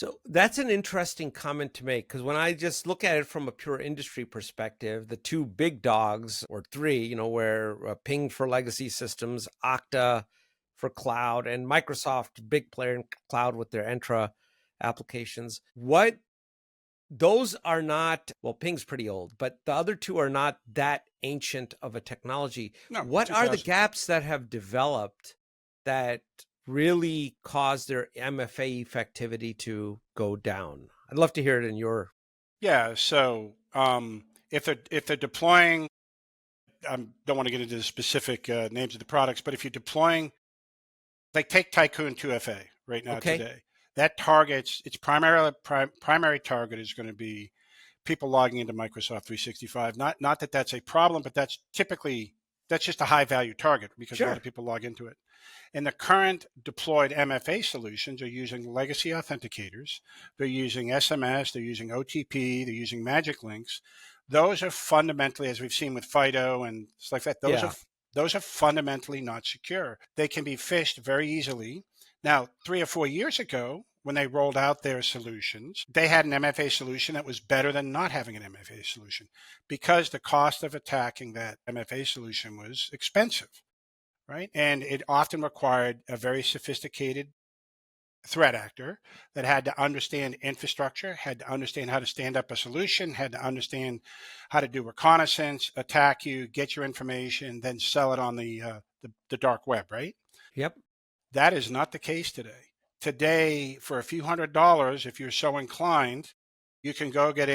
So that's an interesting comment to make because when I just look at it from a pure industry perspective, the two big dogs or three, where Ping for legacy systems, Okta for cloud, and Microsoft, big player in cloud with their Entra applications. Those are not, well, Ping's pretty old, but the other two are not that ancient of a technology. No, What are the 2000. gaps that have developed that really cause their MFA effectivity to go down? I'd love to hear it in your. Yeah. So if they're deploying, I don't want to get into the specific names of the products, but if you're deploying, like take Tycoon 2FA right now Okay. today, that targets its primary target is going to be people logging into Microsoft 365. Not that that's a problem, but that's just a high value target because a lot Sure. of people log into it. And the current deployed MFA solutions are using legacy authenticators. They're using SMS, they're using OTP, they're using magic links. Those are fundamentally, as we've seen with FIDO and stuff like that, Yeah. those are fundamentally not secure. They can be phished very easily. Now, 3 or 4 years ago, when they rolled out their solutions, they had an MFA solution that was better than not having an MFA solution because the cost of attacking that MFA solution was expensive, right? And it often required a very sophisticated threat actor that had to understand infrastructure, had to understand how to stand up a solution, had to understand how to do reconnaissance, attack you, get your information, then sell it on the dark web, right? Yep. That is not the case today. Today, for a few $100s, if you're so inclined, you can go get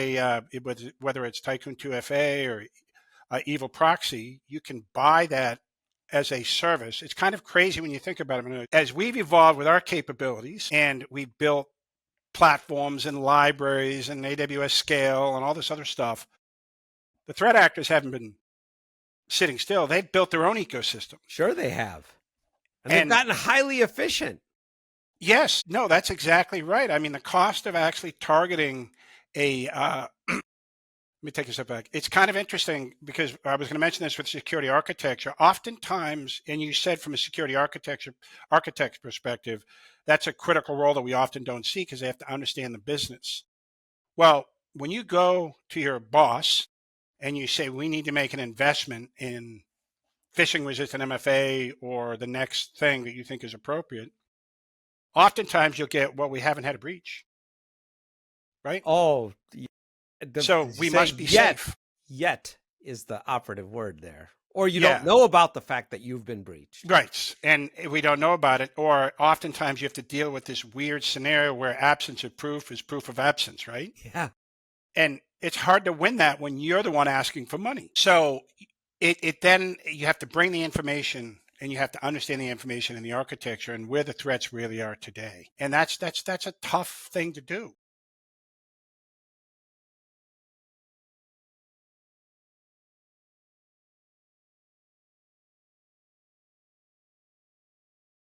whether it's Tycoon 2FA or Evil Proxy, you can buy that as a service. It's kind of crazy when you think about it. As we've evolved with our capabilities and we've built platforms and libraries and AWS scale and all this other stuff, the threat actors haven't been sitting still. They've built their own ecosystem. Sure, they have. And they've And gotten highly efficient. yes, no, that's exactly right. I mean, the cost of actually targeting a let me take a step back. It's kind of interesting because I was going to mention this with security architecture. Oftentimes, and you said from a security architect's perspective, that's a critical role that we often don't see because they have to understand the business. Well, when you go to your boss and you say, we need to make an investment in phishing resistant MFA or the next thing that you think is appropriate, oftentimes you'll get, well, we haven't had a breach, right? Oh, So we must be safe. Yet is the operative word there. Or you don't Yeah, know about the fact that you've been breached. right. And we don't know about it. Or oftentimes you have to deal with this weird scenario where absence of proof is proof of absence, right? Yeah. And it's hard to win that when you're the one asking for money. So it then you have to bring the information and you have to understand the information and the architecture and where the threats really are today. And that's a tough thing to do.